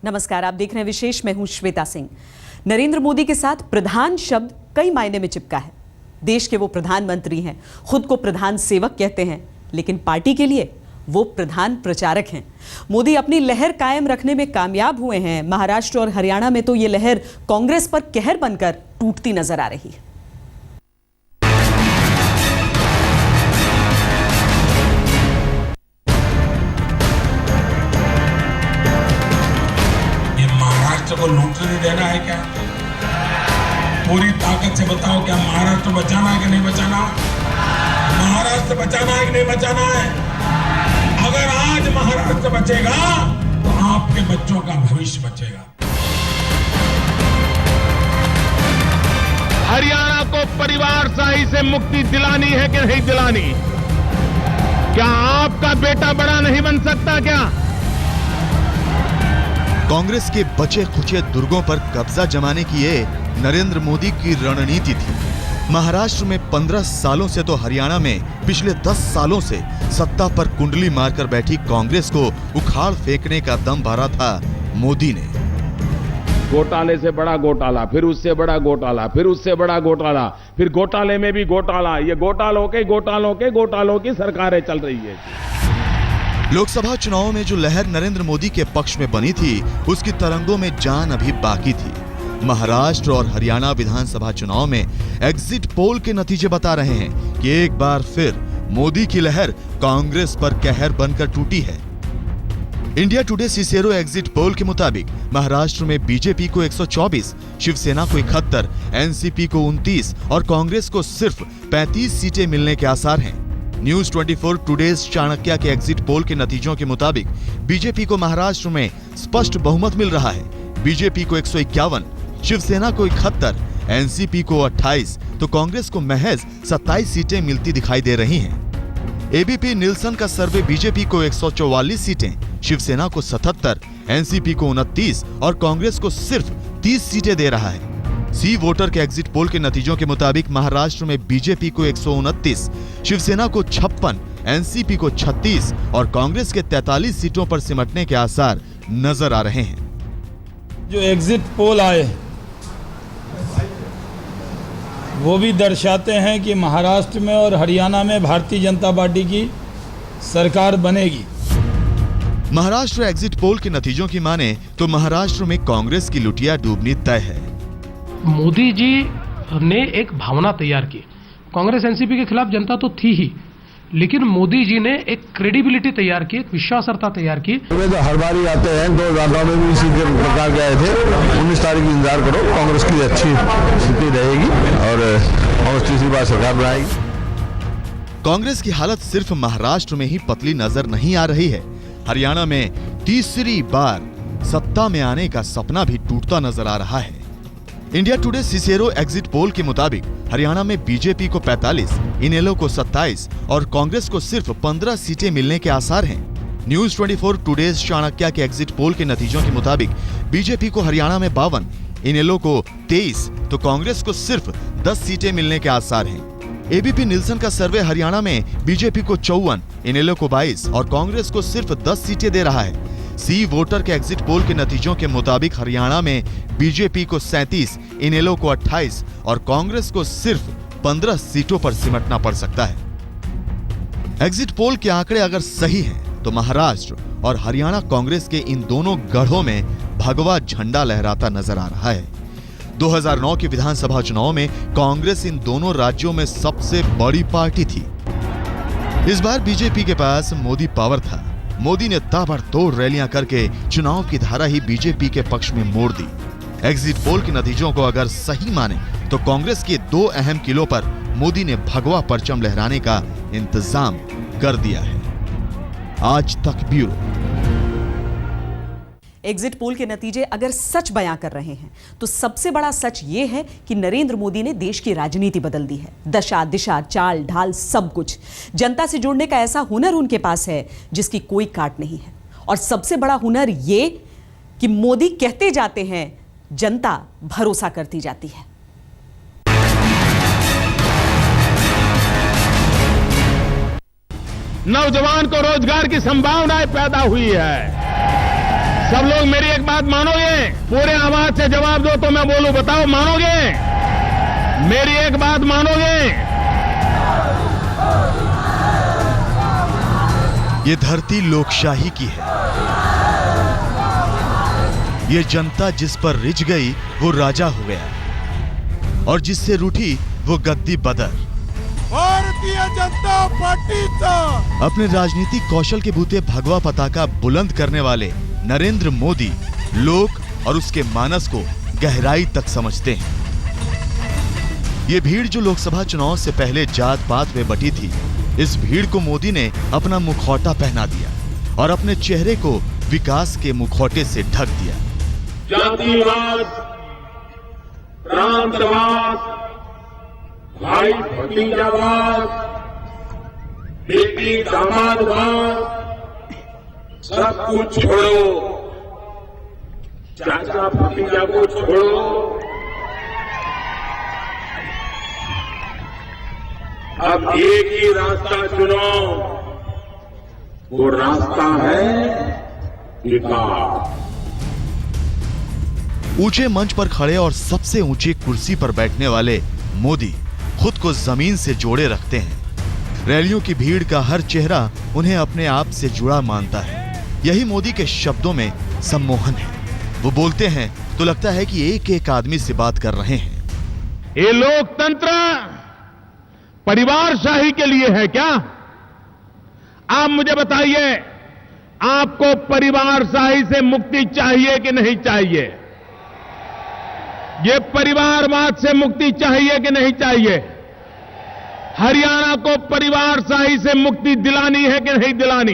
नमस्कार, आप देख रहे हैं विशेष। मैं हूं श्वेता सिंह। नरेंद्र मोदी के साथ प्रधान शब्द कई मायने में चिपका है। देश के वो प्रधानमंत्री हैं, खुद को प्रधान सेवक कहते हैं, लेकिन पार्टी के लिए वो प्रधान प्रचारक हैं। मोदी अपनी लहर कायम रखने में कामयाब हुए हैं। महाराष्ट्र और हरियाणा में तो ये लहर कांग्रेस पर कहर बनकर टूटती नजर आ रही है। को लूटने नहीं देना है क्या? पूरी ताकत से बताओ, क्या महाराष्ट्र बचाना है कि नहीं बचाना? महाराष्ट्र बचाना है कि नहीं बचाना है? अगर आज महाराष्ट्र बचेगा तो आपके बच्चों का भविष्य बचेगा। हरियाणा को परिवारशाही से मुक्ति दिलानी है कि नहीं दिलानी? क्या आपका बेटा बड़ा नहीं बन सकता क्या? कांग्रेस के बचे खुचे दुर्गों पर कब्जा जमाने की ये नरेंद्र मोदी की रणनीति थी। महाराष्ट्र में 15 सालों से तो हरियाणा में पिछले 10 सालों से सत्ता पर कुंडली मारकर बैठी कांग्रेस को उखाड़ फेंकने का दम भरा था मोदी ने। घोटाले से बड़ा घोटाला, फिर उससे बड़ा घोटाला, फिर उससे बड़ा घोटाला, फिर घोटाले में भी घोटाला। ये घोटालों की सरकारें चल रही है। लोकसभा चुनाव में जो लहर नरेंद्र मोदी के पक्ष में बनी थी, उसकी तरंगों में जान अभी बाकी थी। महाराष्ट्र और हरियाणा विधानसभा चुनाव में एग्जिट पोल के नतीजे बता रहे हैं कि एक बार फिर मोदी की लहर कांग्रेस पर कहर बनकर टूटी है। India today Cicero exit poll के मुताबिक महाराष्ट्र में बीजेपी को 124, शिवसेना को 71, एनसीपी को 29 और कांग्रेस को सिर्फ 35 सीटें मिलने के आसार हैं। न्यूज 24 टुडेज चाणक्य के एग्जिट पोल के नतीजों के मुताबिक बीजेपी को महाराष्ट्र में स्पष्ट बहुमत मिल रहा है। बीजेपी को 151, शिवसेना को 71, एनसीपी को 28 तो कांग्रेस को महज 27 सीटें मिलती दिखाई दे रही हैं। एबीपी निल्सन का सर्वे बीजेपी को 144 सीटें, शिवसेना को 77, एनसीपी को 29 और कांग्रेस को सिर्फ 30 सीटें दे रहा है। सी वोटर के एग्जिट पोल के नतीजों के मुताबिक महाराष्ट्र में बीजेपी को 129, शिवसेना को 56, एनसीपी को 36 और कांग्रेस के 43 सीटों पर सिमटने के आसार नजर आ रहे हैं। जो एग्जिट पोल आए वो भी दर्शाते हैं कि महाराष्ट्र में और हरियाणा में भारतीय जनता पार्टी की सरकार बनेगी। महाराष्ट्र एग्जिट पोल के नतीजों की माने तो महाराष्ट्र में कांग्रेस की लुटिया डूबनी तय है। मोदी जी ने एक भावना तैयार की। कांग्रेस एनसीपी के खिलाफ जनता तो थी ही, लेकिन मोदी जी ने एक क्रेडिबिलिटी तैयार की, एक विश्वासर्ता तैयार की। तो हर बार ही आते हैं, 2009 में भी इसी प्रकार के आए थे। 19 तारीख की इंतजार करो, कांग्रेस की अच्छी स्थिति रहेगी और कांग्रेस तीसरी बार सरकार बनाएगी। कांग्रेस की हालत सिर्फ महाराष्ट्र में ही पतली नजर नहीं आ रही है। हरियाणा में तीसरी बार सत्ता में आने का सपना भी टूटता नजर आ रहा है। India today Cicero exit poll के मुताबिक हरियाणा में बीजेपी को 45, इनेलो को 27 और कांग्रेस को सिर्फ 15 सीटें मिलने के आसार हैं। न्यूज 24 टुडेज चाणक्य के एग्जिट पोल के नतीजों के मुताबिक बीजेपी को हरियाणा में 52, इनेलो को 23 तो कांग्रेस को सिर्फ 10 सीटें मिलने के आसार हैं। एबीपी निल्सन का सर्वे हरियाणा में बीजेपी को 54, इनेलो को 22 और कांग्रेस को सिर्फ 10 सीटें दे रहा है। सी वोटर के एग्जिट पोल के नतीजों के मुताबिक हरियाणा में बीजेपी को 37, इनेलो को 28 और कांग्रेस को सिर्फ 15 सीटों पर सिमटना पड़ सकता है। एग्जिट पोल के आंकड़े अगर सही हैं, तो महाराष्ट्र और हरियाणा कांग्रेस के इन दोनों गढ़ों में भगवा झंडा लहराता नजर आ रहा है। 2009 के विधानसभा चुनाव में कांग्रेस इन दोनों राज्यों में सबसे बड़ी पार्टी थी। इस बार बीजेपी के पास मोदी पावर था। मोदी ने ताबड़तोड़ रैलियां करके चुनाव की धारा ही बीजेपी के पक्ष में मोड़ दी। एग्जिट पोल के नतीजों को अगर सही माने तो कांग्रेस के 2 अहम किलों पर मोदी ने भगवा परचम लहराने का इंतजाम कर दिया है। आज तक ब्यूरो। एग्जिट पोल के नतीजे अगर सच बयां कर रहे हैं तो सबसे बड़ा सच ये है कि नरेंद्र मोदी ने देश की राजनीति बदल दी है। दशा, दिशा, चाल, ढाल सब कुछ जनता से जुड़ने का ऐसा हुनर उनके पास है जिसकी कोई काट नहीं है। और सबसे बड़ा हुनर ये कि मोदी कहते जाते हैं, जनता भरोसा करती जाती है। नौजवान को रोजगार की संभावनाएं पैदा हुई है। सब लोग मेरी एक बात मानोगे? पूरे आवाज से जवाब दो तो मैं बोलूं, बताओ मानोगे? मेरी एक बात मानोगे? ये धरती लोकशाही की है। ये जनता जिस पर रिझ गई वो राजा हो गया और जिससे रूठी वो गद्दी बदर। भारतीय जनता पार्टी अपने राजनीतिक कौशल के बूते भगवा पताका बुलंद करने वाले नरेंद्र मोदी लोक और उसके मानस को गहराई तक समझते हैं। ये भीड़ जो लोकसभा चुनाव से पहले जात पात में बटी थी, इस भीड़ को मोदी ने अपना मुखौटा पहना दिया और अपने चेहरे को विकास के मुखौटे से ढक दिया। जातिवाद, प्रांतवाद, भाई भतीजावाद, बेटी दामादवाद, सब कुछ छोड़ो, चाचा भतीजा को छोड़ो। अब एक ही रास्ता चुनो, वो रास्ता है विकास। ऊंचे मंच पर खड़े और सबसे ऊंची कुर्सी पर बैठने वाले मोदी खुद को जमीन से जोड़े रखते हैं। रैलियों की भीड़ का हर चेहरा उन्हें अपने आप से जुड़ा मानता है। यही मोदी के शब्दों में सम्मोहन है। वो बोलते हैं तो लगता है कि एक एक आदमी से बात कर रहे हैं। ये लोकतंत्र परिवारशाही के लिए है क्या? आप मुझे बताइए, आपको परिवारशाही से मुक्ति चाहिए कि नहीं चाहिए? ये परिवारवाद से मुक्ति चाहिए कि नहीं चाहिए? हरियाणा को परिवारशाही से मुक्ति दिलानी है कि नहीं दिलानी?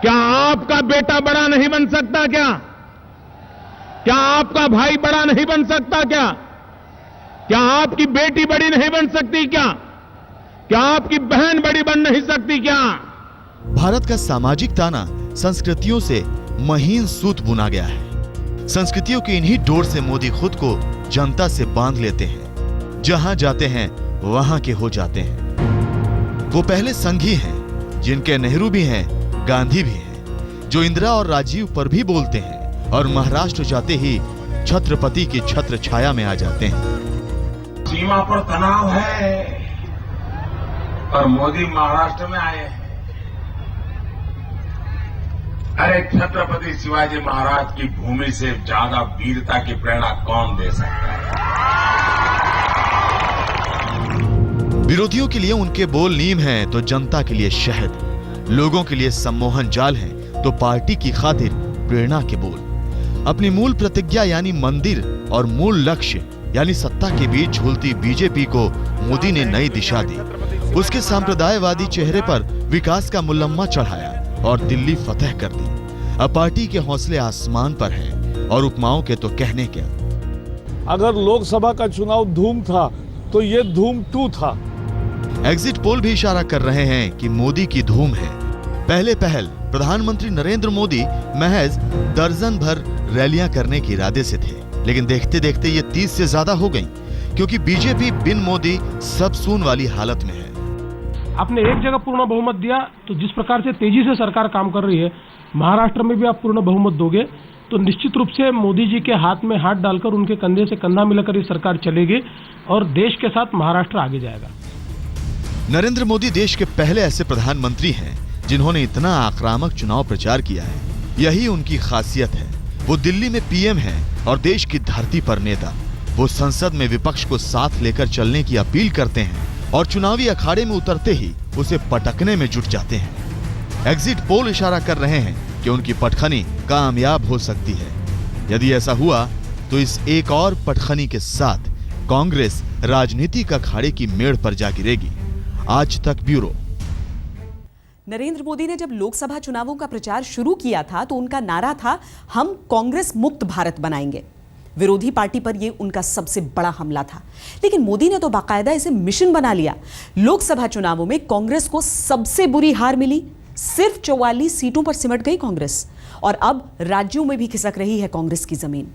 क्या आपका बेटा बड़ा नहीं बन सकता क्या? क्या आपका भाई बड़ा नहीं बन सकता क्या? क्या आपकी बेटी बड़ी नहीं बन सकती क्या? क्या आपकी बहन बड़ी बन नहीं सकती क्या? भारत का सामाजिक ताना संस्कृतियों से महीन सूत बुना गया है। संस्कृतियों की इन्हीं डोर से मोदी खुद को जनता से बांध लेते हैं। जहां जाते हैं वहां के हो जाते हैं। वो पहले संघी हैं, जिनके नेहरू भी हैं, गांधी भी हैं, जो इंदिरा और राजीव पर भी बोलते हैं और महाराष्ट्र जाते ही छत्रपति की छत्र छाया में आ जाते हैं। सीमा पर तनाव है और मोदी महाराष्ट्र में आए हैं। अरे छत्रपति शिवाजी महाराज की भूमि से ज्यादा वीरता की प्रेरणा कौन दे सकता है? विरोधियों के लिए उनके बोल नीम हैं तो जनता के लिए शहद, लोगों के लिए सम्मोहन जाल हैं तो पार्टी की खातिर प्रेरणा के बोल। अपनी मूल प्रतिज्ञा यानी मंदिर और मूल लक्ष्य यानी सत्ता के बीच झूलती बीजेपी को मोदी ने नई दिशा दी। उसके सांप्रदायवादी चेहरे पर विकास का मुलम्मा चढ़ाया और दिल्ली फतह कर दी। अब पार्टी के हौसले आसमान पर हैं और उपमाओं के तो कहने क्या। अगर लोकसभा का चुनाव धूम था तो ये धूम 2 था। एग्जिट पोल भी इशारा कर रहे हैं कि मोदी की धूम है। पहले पहल प्रधानमंत्री नरेंद्र मोदी महज दर्जन भर रैलियां करने के इरादे से थे, लेकिन देखते देखते ये 30 से ज्यादा हो गई, क्योंकि बीजेपी बिन मोदी सब सून वाली हालत में है। आपने एक जगह पूर्ण बहुमत दिया, तो जिस प्रकार से तेजी से सरकार काम कर रही है, महाराष्ट्र में भी आप पूर्ण बहुमत दोगे तो निश्चित रूप से मोदी जी के हाथ में हाथ डालकर उनके कंधे से कंधा मिलाकर ये सरकार चलेगी और देश के साथ महाराष्ट्र आगे जाएगा। नरेंद्र मोदी देश के पहले ऐसे प्रधानमंत्री हैं जिन्होंने इतना आक्रामक चुनाव प्रचार किया है। यही उनकी खासियत है। वो दिल्ली में पीएम हैं और देश की धरती पर नेता। वो संसद में विपक्ष को साथ लेकर चलने की अपील करते हैं और चुनावी अखाड़े में उतरते ही उसे पटकने में जुट जाते हैं। एग्जिट पोल इशारा कर रहे हैं कि उनकी पटखनी कामयाब हो सकती है। यदि ऐसा हुआ तो इस एक और पटखनी के साथ कांग्रेस राजनीति का अखाड़े की मेड़ पर जा गिरेगी। आज तक ब्यूरो। नरेंद्र मोदी ने जब लोकसभा चुनावों का प्रचार शुरू किया था तो उनका नारा था, हम कांग्रेस मुक्त भारत बनाएंगे। विरोधी पार्टी पर यह उनका सबसे बड़ा हमला था, लेकिन मोदी ने तो बाकायदा इसे मिशन बना लिया। लोकसभा चुनावों में कांग्रेस को सबसे बुरी हार मिली। सिर्फ 44 सीटों पर सिमट गई कांग्रेस और अब राज्यों में भी खिसक रही है कांग्रेस की जमीन।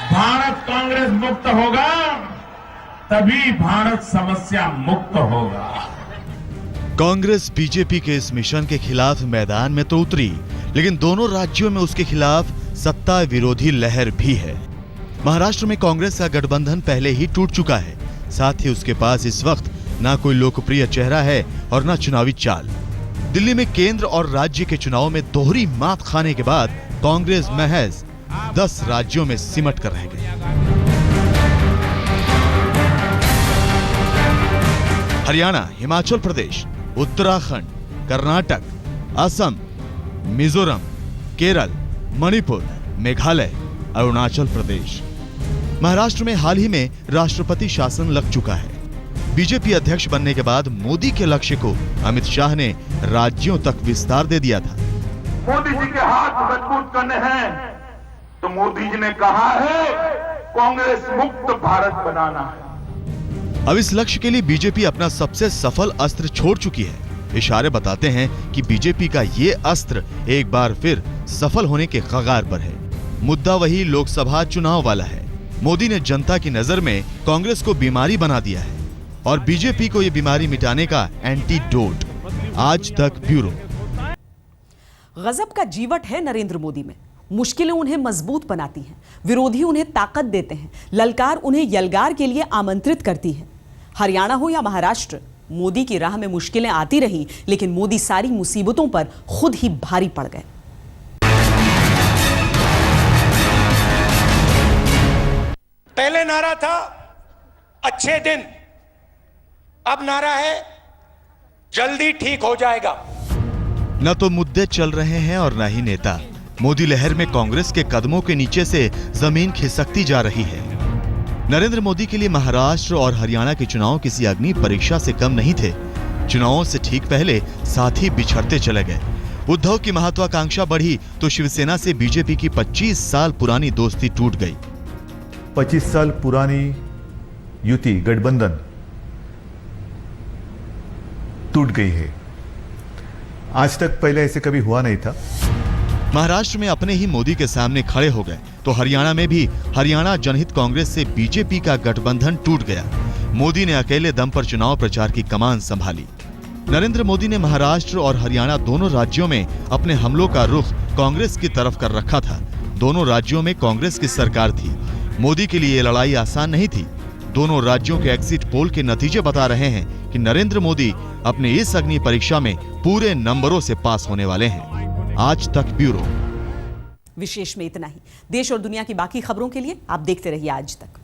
भारत कांग्रेस मुक्त होगा तभी भारत समस्या मुक्त होगा। कांग्रेस बीजेपी के इस मिशन के खिलाफ मैदान में तो उतरी, लेकिन दोनों राज्यों में उसके खिलाफ सत्ता विरोधी लहर भी है। महाराष्ट्र में कांग्रेस का गठबंधन पहले ही टूट चुका है, साथ ही उसके पास इस वक्त ना कोई लोकप्रिय चेहरा है और ना चुनावी चाल। दिल्ली में केंद्र और राज्य के चुनाव में दोहरी मात खाने के बाद कांग्रेस महज 10 राज्यों में सिमट कर रह गई। हरियाणा, हिमाचल प्रदेश, उत्तराखंड, कर्नाटक, असम, मिजोरम, केरल, मणिपुर, मेघालय, अरुणाचल प्रदेश। महाराष्ट्र में हाल ही में राष्ट्रपति शासन लग चुका है। बीजेपी अध्यक्ष बनने के बाद मोदी के लक्ष्य को अमित शाह ने राज्यों तक विस्तार दे दिया था। मोदी जी के हाथ मजबूत करने हैं तो मोदी जी ने कहा है कांग्रेस मुक्त भारत बनाना है। अब इस लक्ष्य के लिए बीजेपी अपना सबसे सफल अस्त्र छोड़ चुकी है। इशारे बताते हैं कि बीजेपी का ये अस्त्र एक बार फिर सफल होने के कगार पर है। मुद्दा वही लोकसभा चुनाव वाला है। मोदी ने जनता की नजर में कांग्रेस को बीमारी बना दिया है और बीजेपी को ये बीमारी मिटाने का एंटीडोट। आज तक ब्यूरो। गजब का जीवट है नरेंद्र मोदी में। मुश्किलें उन्हें मजबूत बनाती हैं, विरोधी उन्हें ताकत देते हैं, ललकार उन्हें यलगार के लिए आमंत्रित करती है। हरियाणा हो या महाराष्ट्र, मोदी की राह में मुश्किलें आती रही, लेकिन मोदी सारी मुसीबतों पर खुद ही भारी पड़ गए। पहले नारा था अच्छे दिन, अब नारा है जल्दी ठीक हो जाएगा। न तो मुद्दे चल रहे हैं और न ही नेता। मोदी लहर में कांग्रेस के कदमों के नीचे से जमीन खिसकती जा रही है। नरेंद्र मोदी के लिए महाराष्ट्र और हरियाणा के चुनाव किसी अग्नि परीक्षा से कम नहीं थे। चुनावों से ठीक पहले साथी बिछड़ते चले गए। उद्धव की महत्वाकांक्षा बढ़ी तो शिवसेना से बीजेपी की 25 साल पुरानी दोस्ती टूट गई। 25 साल पुरानी युति, गठबंधन टूट गई है। आज तक पहले ऐसे कभी हुआ नहीं था। महाराष्ट्र में अपने ही मोदी के सामने खड़े हो गए तो हरियाणा में भी हरियाणा जनहित कांग्रेस से बीजेपी का गठबंधन टूट गया। मोदी ने अकेले दम पर चुनाव प्रचार की कमान संभाली। नरेंद्र मोदी ने महाराष्ट्र और हरियाणा दोनों राज्यों में अपने हमलों का रुख कांग्रेस की तरफ कर रखा था। दोनों राज्यों में कांग्रेस की सरकार थी। मोदी के लिए ये लड़ाई आसान नहीं थी। दोनों राज्यों के एग्जिट पोल के नतीजे बता रहे हैं कि नरेंद्र मोदी अपने इस अग्नि परीक्षा में पूरे नंबरों से पास होने वाले हैं। आज तक ब्यूरो। विशेष में इतना ही। देश और दुनिया की बाकी खबरों के लिए आप देखते रहिए आज तक।